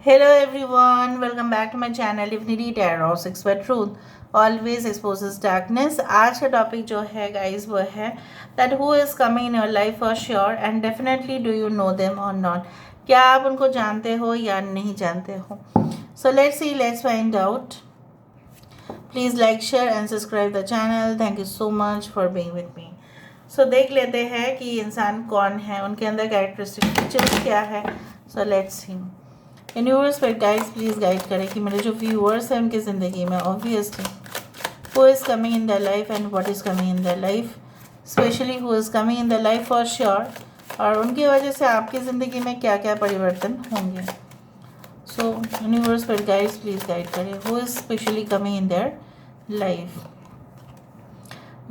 Hello everyone, welcome back to my channel Divinity Tarot 6 by Truth always exposes darkness। आज का topic जो है guys वो है that who is coming in your life for sure and definitely do you know them or not। क्या आप उनको जानते हो या नहीं जानते हो। So let's see, let's find out। Please like, share and subscribe the channel। Thank you so much for being with me। So देख लेते हैं कि इंसान कौन है, उनके अंदर कैरेक्टरिस्टिक फीचर्स क्या है। So let's see। यूनिवर्स पर गाइड्स प्लीज़ गाइड करें कि मेरे जो व्यूअर्स हैं उनकी ज़िंदगी में obviously who is coming in the life and what is coming in the life, specially who is coming in the life for sure, और उनकी वजह से आपकी ज़िंदगी में क्या क्या परिवर्तन होंगे। सो यूनिवर्स पर गाइड्स प्लीज़ गाइड करें who is specially coming in their life.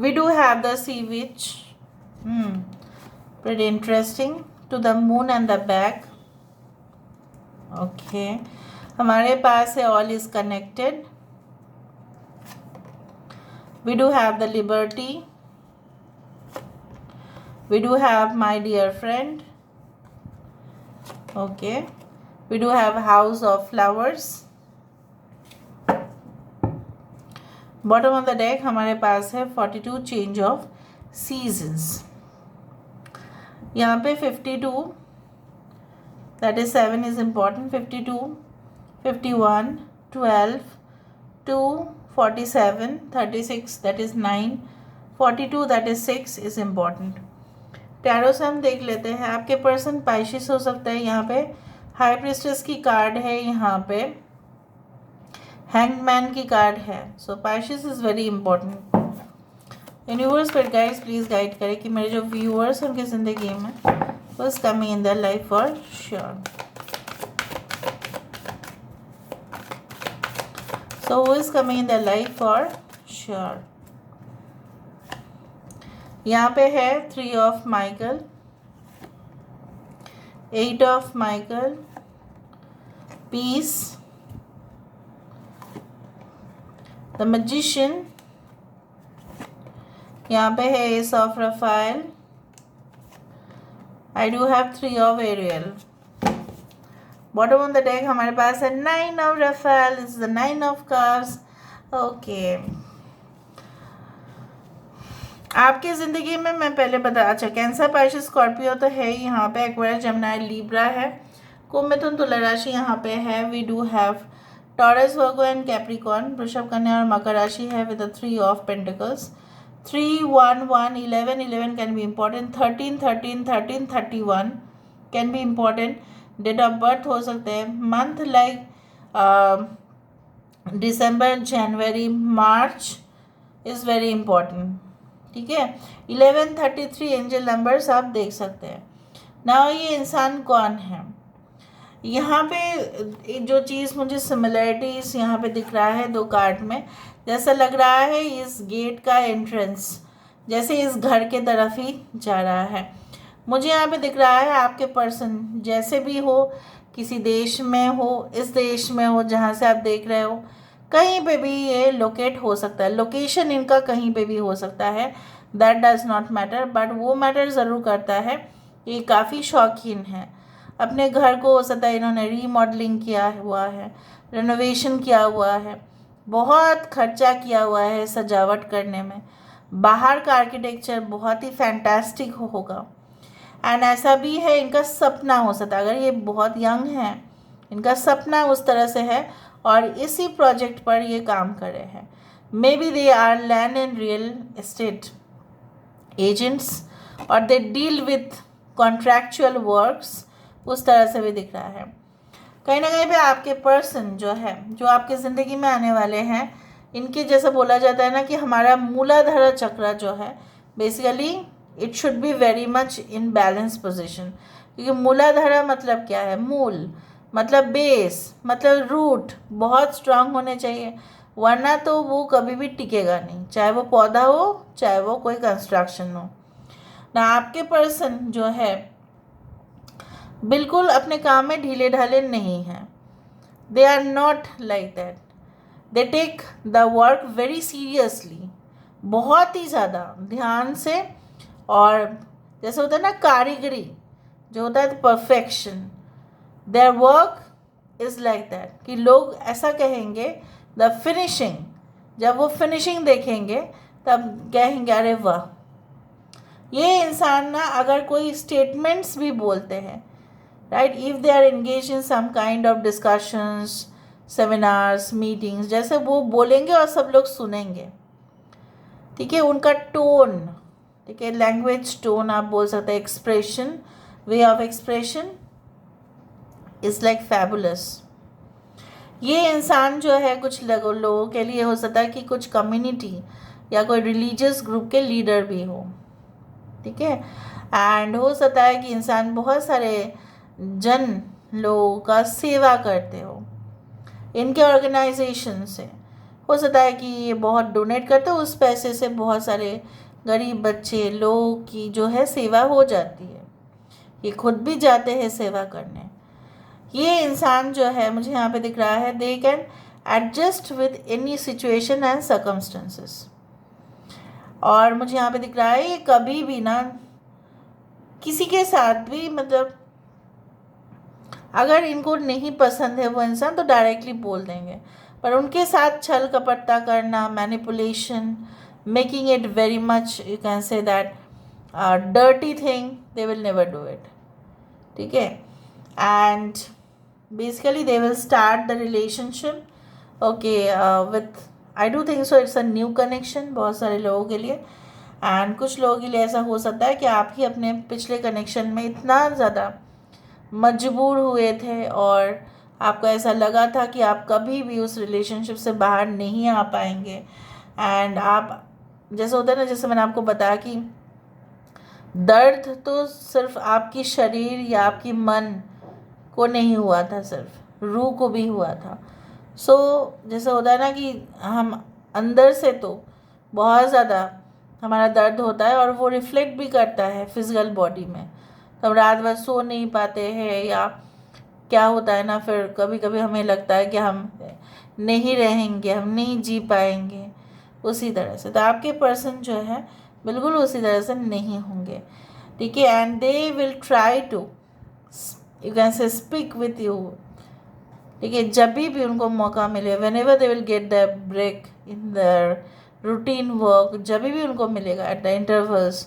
We do have the sea witch, pretty interesting, to the moon and the back। Okay हमारे पास है all is connected. We do have the liberty. We do have my dear friend. Okay we do have house of flowers. Bottom of the deck हमारे पास है 42 change of seasons. यहाँ पे 52, that is 7 is important, 52, 51, 12, 2, 47, 36 that is 9, 42 that is 6 is important। Tarot से हम देख लेते हैं आपके पर्सन पाइशिस हो सकता है। यहाँ पे हाई प्रिस्टेस की कार्ड है, यहाँ पे हैंग्ड मैन की कार्ड है। सो पाइशिस इज़ वेरी इंपॉर्टेंट। यूनिवर्स पर गाइड्स प्लीज़ गाइड करें कि मेरे जो व्यूअर्स हैं उनकी ज़िंदगी में was coming in their life for sure। So who is coming in their life for sure। यहाँ पे है 3 of Michael, 8 of Michael, Peace, the Magician, यहाँ पे है Ace of Raphael, I do have 3 of Ariel। Bottom of the deck हमारे पास है 9 of Raphael, is the 9 of Cups। Okay आपकी ज़िंदगी में मैं पहले बता, अच्छा कैंसर पाइशिस स्कॉर्पियो तो है ही, यहाँ पे एक्वेरियस जेमिनी लिब्रा है, कुंभ मिथुन तुला राशि यहाँ पे है। We do have Taurus Virgo and Capricorn, वृषभ कन्या और मकर राशि है with 3 of pentacles. 3, 1, 1, 11, 11 can be important, 13, 13, 13, 31 can be important। Date of birth हो सकते हैं, month like December, January, March is very important. ठीक है 11, 33 एंजल नंबर्स आप देख सकते हैं ना। ये इंसान कौन है, यहाँ पे जो चीज़ मुझे सिमिलरिटीज़ यहाँ पे दिख रहा है दो कार्ड में, जैसा लग रहा है इस गेट का एंट्रेंस जैसे इस घर के तरफ ही जा रहा है। मुझे यहाँ पे दिख रहा है आपके पर्सन जैसे भी हो, किसी देश में हो, इस देश में हो जहाँ से आप देख रहे हो, कहीं पे भी ये लोकेट हो सकता है। लोकेशन इनका कहीं पे भी हो सकता है, that does not matter, but वो मैटर ज़रूर करता है ये काफ़ी शौकीन है। अपने घर को हो सकता है इन्होंने रीमॉडलिंग किया हुआ है, रेनोवेशन किया हुआ है, बहुत खर्चा किया हुआ है सजावट करने में। बाहर का आर्किटेक्चर बहुत ही फैंटास्टिक होगा। एंड ऐसा भी है इनका सपना हो सकता है, अगर ये बहुत यंग हैं इनका सपना उस तरह से है और इसी प्रोजेक्ट पर ये काम कर रहे हैं। Maybe they are land and real estate agents और they deal with contractual works, उस तरह से भी दिख रहा है। कहीं ना कहीं पे आपके पर्सन जो है, जो आपकी ज़िंदगी में आने वाले हैं, इनके जैसा बोला जाता है ना कि हमारा मूलाधार चक्र जो है basically it should be very much in balance position. क्योंकि मूलाधारा मतलब क्या है, मूल मतलब बेस मतलब रूट बहुत स्ट्रांग होने चाहिए, वरना तो वो कभी भी टिकेगा नहीं, चाहे वो पौधा हो चाहे वो कोई कंस्ट्रक्शन हो ना। आपके पर्सन जो है बिल्कुल अपने काम में ढीले ढाले नहीं हैं, they are not like that, they take the work very seriously, बहुत ही ज़्यादा ध्यान से। और जैसे होता है ना कारीगरी जो होता है perfection, their work is like that कि लोग ऐसा कहेंगे द फिनिशिंग, जब वो फिनिशिंग देखेंगे तब कहेंगे अरे वाह। ये इंसान ना अगर कोई स्टेटमेंट्स भी बोलते हैं, right, if they are engage in some kind of discussions, seminars, meetings, जैसे वो बोलेंगे और सब लोग सुनेंगे, ठीक है, उनका टोन, ठीक है, लैंग्वेज टोन आप बोल सकते हैं, expression, way of expression is like fabulous. ये इंसान जो है कुछ लोगों के लिए हो सकता है कि कुछ कम्युनिटी या कोई रिलीजियस ग्रुप के लीडर भी हो, ठीक है, एंड हो सकता है कि इंसान बहुत सारे जन लोगों का सेवा करते हो इनके ऑर्गेनाइजेशन से। हो सकता है कि ये बहुत डोनेट करते हो, उस पैसे से बहुत सारे गरीब बच्चे लोगों की जो है सेवा हो जाती है, ये खुद भी जाते हैं सेवा करने। ये इंसान जो है मुझे यहाँ पे दिख रहा है they can adjust with any situation and circumstances, और मुझे यहाँ पे दिख रहा है ये कभी भी ना किसी के साथ भी, मतलब अगर इनको नहीं पसंद है वो इंसान तो डायरेक्टली बोल देंगे, पर उनके साथ छल कपटता करना, manipulation, making it very much you can say that dirty thing, they will never do it, ठीक है, and basically they will start the relationship okay with, I do think so it's a new connection बहुत सारे लोगों के लिए, and कुछ लोगों के लिए ऐसा हो सकता है कि आप ही अपने पिछले कनेक्शन में इतना ज़्यादा मजबूर हुए थे और आपको ऐसा लगा था कि आप कभी भी उस रिलेशनशिप से बाहर नहीं आ पाएंगे, एंड आप, जैसे होता है ना, जैसे मैंने आपको बताया कि दर्द तो सिर्फ आपकी शरीर या आपकी मन को नहीं हुआ था, सिर्फ रूह को भी हुआ था। सो जैसे होता है ना कि हम अंदर से तो बहुत ज़्यादा हमारा दर्द होता है और वो रिफ्लेक्ट भी करता है फिज़िकल बॉडी में, तो हम रात भर सो नहीं पाते हैं, या क्या होता है ना, फिर कभी कभी हमें लगता है कि हम नहीं रहेंगे, हम नहीं जी पाएंगे उसी तरह से। तो आपके पर्सन जो है बिल्कुल उसी तरह से नहीं होंगे, ठीक है, and they will try to you can say speak with you, ठीक है, जब भी उनको मौका मिले, whenever they will get the break in the routine work, जब भी उनको मिलेगा at the intervals,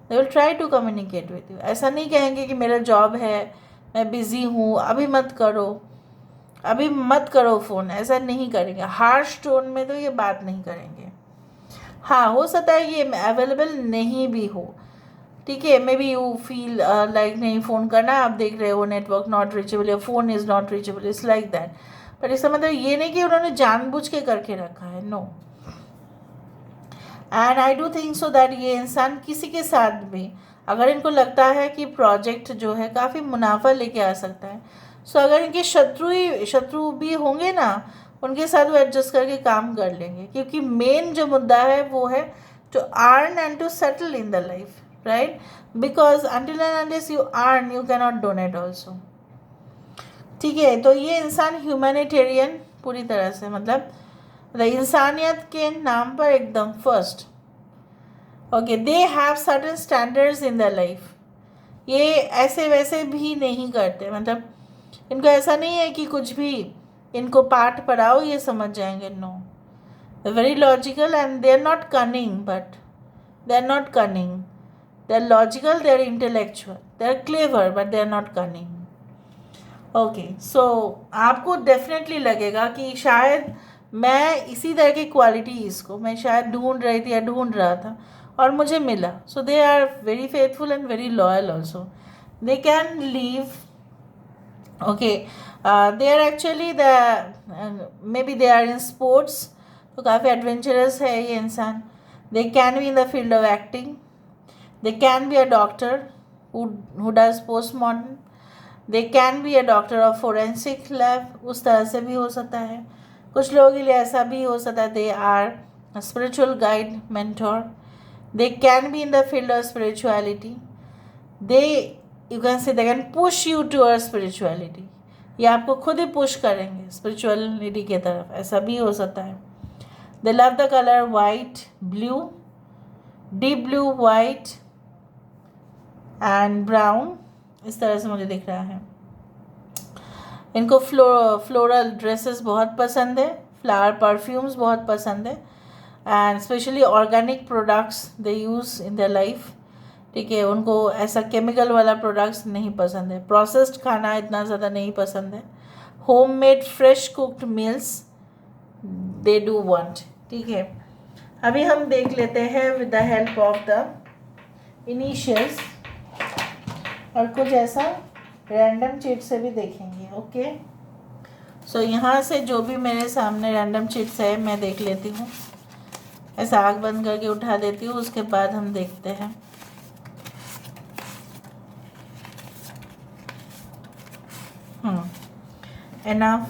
they will try to communicate with you. ऐसा नहीं कहेंगे कि मेरा जॉब है, मैं बिज़ी हूँ, अभी मत करो, अभी मत करो फ़ोन, ऐसा नहीं करेंगे, हार्श टोन में तो ये बात नहीं करेंगे। हाँ, हो सकता है ये अवेलेबल नहीं भी हो, ठीक है, मे बी यू फील लाइक नहीं फ़ोन करना, आप देख रहे हो नेटवर्क नॉट रीचेबल या phone is not reachable, it's like that, पर इसका मतलब ये नहीं कि उन्होंने जानबूझ के करके रखा है, no. And I do think so that ये इंसान किसी के साथ भी अगर इनको लगता है कि प्रोजेक्ट जो है काफ़ी मुनाफा लेके आ सकता है, सो अगर इनके शत्रु भी होंगे ना, उनके साथ वो एडजस्ट करके काम कर लेंगे, क्योंकि मेन जो मुद्दा है वो है to earn and to settle in the life, right, because until and unless you earn you can not donate also, ठीक है। तो ये इंसान ह्यूमैनिटेरियन पूरी तरह से, मतलब इंसानियत के नाम पर एकदम first, okay, they have certain standards in the life, ये ऐसे वैसे भी नहीं करते, मतलब इनको ऐसा नहीं है कि कुछ भी इनको पाठ पढ़ाओ ये समझ जाएंगे, no, very logical, and they are not cunning, but they are not cunning, they are logical, they are intellectual, they are clever, but they are not cunning, okay. So आपको डेफिनेटली लगेगा कि शायद मैं इसी तरह की क्वालिटीज़ को मैं शायद ढूंढ रही थी या ढूंढ रहा था और मुझे मिला। So they are very faithful and very loyal also, they can leave, okay, they are actually the maybe they are in sports, तो काफ़ी एडवेंचरस है ये इंसान, they can be in the field of acting, they can be a doctor who does postmortem, they can be a doctor of forensic lab, उस तरह से भी हो सकता है। कुछ लोगों के लिए ऐसा भी हो सकता है they are spiritual guide, mentor, they can be in the field of spirituality, they you can say they can push you toward spirituality, ये आपको खुद ही पुश करेंगे स्पिरिचुअलिटी की तरफ, ऐसा भी हो सकता है। दे love the colour white, blue, deep blue, white and brown, इस तरह से मुझे दिख रहा है। इनको फ्लोरल ड्रेसेस बहुत पसंद है, फ्लावर परफ्यूम्स बहुत पसंद है, and specially organic products they use in their life. ठीक है, उनको ऐसा केमिकल वाला प्रोडक्ट्स नहीं पसंद है, प्रोसेस्ड खाना इतना ज़्यादा नहीं पसंद है, home made fresh cooked meals they do want. ठीक है, अभी हम देख लेते हैं with the help of the initials, और कुछ ऐसा रैंडम चीट से भी देखेंगे। ओके, सो यहाँ से जो भी मेरे सामने रैंडम चीट्स है मैं देख लेती हूँ, ऐसा आँख बंद करके उठा देती हूँ, उसके बाद हम देखते हैं। Enough.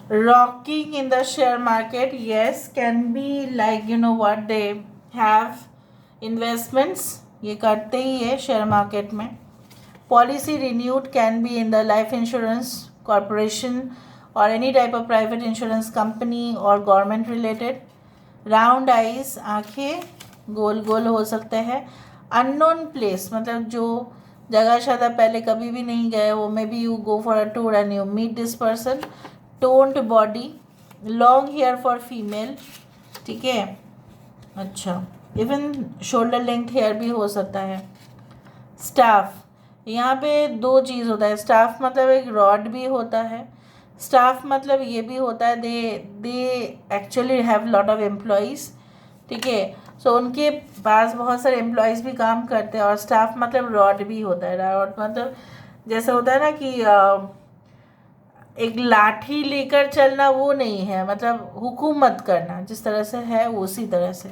Rocking in the share market, yes, can be like, you know what, they have investments, ये करते ही है शेयर मार्केट में। Policy renewed can be in the life insurance corporation और any type of private insurance company और government related. Round eyes, आँखें गोल गोल हो सकते हैं। अननोन प्लेस, मतलब जो जगह शायद पहले कभी भी नहीं गए वो, may be you go for a tour and you meet this person. Toned body, long hair for female. ठीक है, अच्छा, इवन शोल्डर लेंथ हेयर भी हो सकता है। स्टाफ, यहाँ पे दो चीज़ होता है, स्टाफ मतलब एक रॉड भी होता है, स्टाफ मतलब ये भी होता है they actually have lot of employees. ठीक है, सो उनके पास बहुत सारे एम्प्लॉयज़ भी काम करते हैं, और स्टाफ मतलब रॉड भी होता है। रॉड मतलब जैसे होता है ना कि एक लाठी लेकर चलना, वो नहीं है, मतलब हुकूमत करना जिस तरह से है उसी तरह से।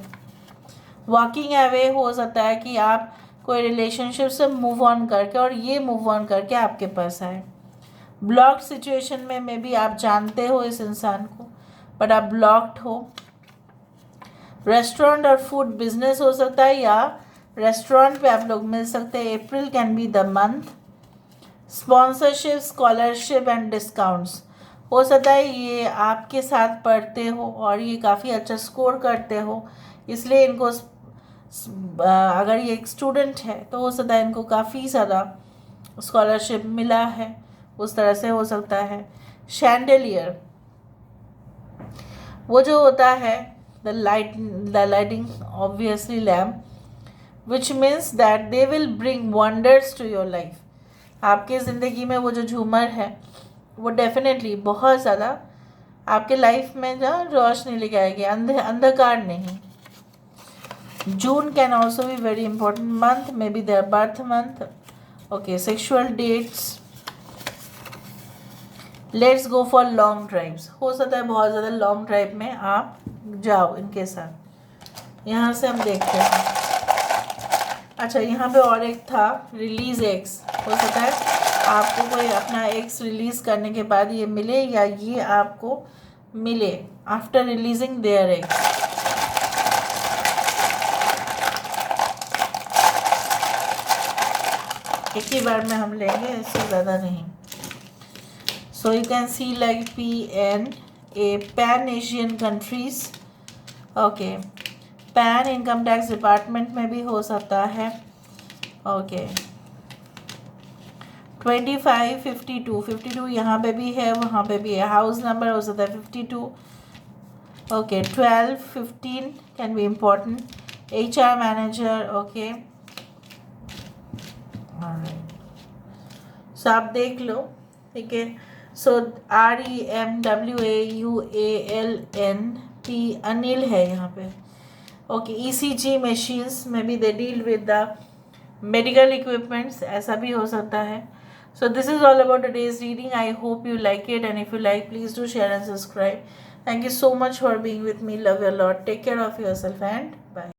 वॉकिंग अवे हो सकता है कि आप कोई रिलेशनशिप से मूव ऑन करके, और ये मूव ऑन करके आपके पास आए। ब्लॉक सिचुएशन में मे बी आप जानते हो इस इंसान को बट आप ब्लॉक्ड हो। रेस्टोरेंट और फूड बिजनेस हो सकता है, या रेस्टोरेंट पे आप लोग मिल सकते हैं। April can be the month. Sponsorship, scholarship and discounts हो सकता है ये आपके साथ पढ़ते हो और ये काफ़ी अच्छा स्कोर करते हो, इसलिए इनको अगर ये एक स्टूडेंट है तो हो सकता है इनको काफ़ी ज़्यादा स्कॉलरशिप मिला है, उस तरह से हो सकता है। शैंडलियर, वो जो होता है the lighting obviously lamp, which means that they will bring wonders to your life. आपके ज़िंदगी में वो जो झूमर है वो डेफिनेटली बहुत ज़्यादा आपके लाइफ में जो रोशनी लेके आएगी, अंधकार नहीं। June can also be very important month, maybe their birth month. Okay, sexual dates, let's go for long drives, हो सकता है बहुत ज़्यादा लॉन्ग ड्राइव में आप जाओ इनके साथ। यहाँ से हम देखते हैं। अच्छा, यहाँ पे और एक था रिलीज एक्स, हो सकता है आपको कोई अपना एक्स रिलीज़ करने के बाद ये मिले, या ये आपको मिले आफ्टर रिलीजिंग देयर एक्स। एक ही बार में हम लेंगे, इससे ज़्यादा नहीं। So you can see like PN, A pan Asian countries. Okay, pan income tax department में भी हो सकता है। ओके, 25, 52 यहाँ पे भी है, वहाँ पे भी है। हाउस नंबर हो सकता है 52। Okay, 12, 15 can be important. HR manager. Okay, so आप देख लो। ठीक है, सो REMWAUALNP अनिल है यहाँ पे। ओके, ECG मशीन्स में भी they deal with the medical equipments, ऐसा भी हो सकता है। So this is all about today's reading. I hope you like it, and if you like, please do share and subscribe. Thank you so much for being with me. Love you a lot. Take care of yourself and bye.